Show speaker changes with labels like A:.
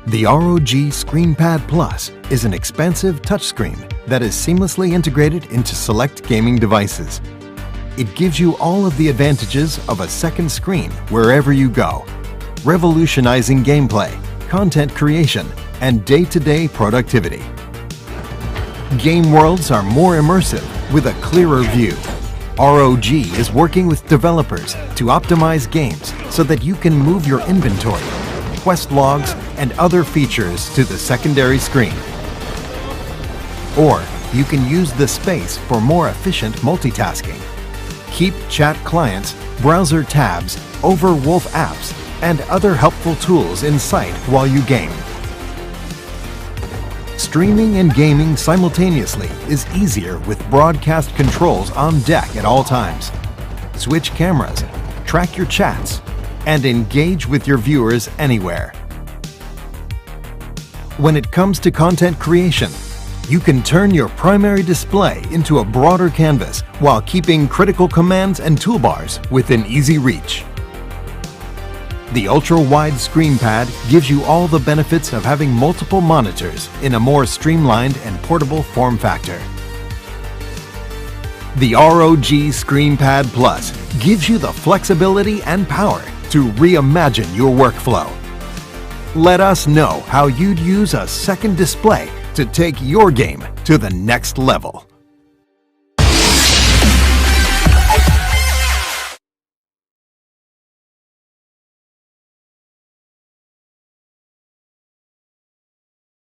A: The ROG ScreenPad Plus is an expansive touchscreen that is seamlessly integrated into select gaming devices. It gives you all of the advantages of a second screen wherever you go, revolutionizing gameplay, content creation, and day-to-day productivity. Game worlds are more immersive with a clearer view. ROG is working with developers to optimize games so that you can move your inventory, quest logs, and other features to the secondary screen. Or you can use the space for more efficient multitasking. Keep chat clients, browser tabs, Overwolf apps, and other helpful tools in sight while you game. Streaming and gaming simultaneously is easier with broadcast controls on deck at all times. Switch cameras, track your chats, and engage with your viewers anywhere. When it comes to content creation, you can turn your primary display into a broader canvas while keeping critical commands and toolbars within easy reach. The ultra-wide ScreenPad gives you all the benefits of having multiple monitors in a more streamlined and portable form factor. The ROG ScreenPad Plus gives you the flexibility and power to reimagine your workflow. Let us know how you'd use a second display to take your game to the next level.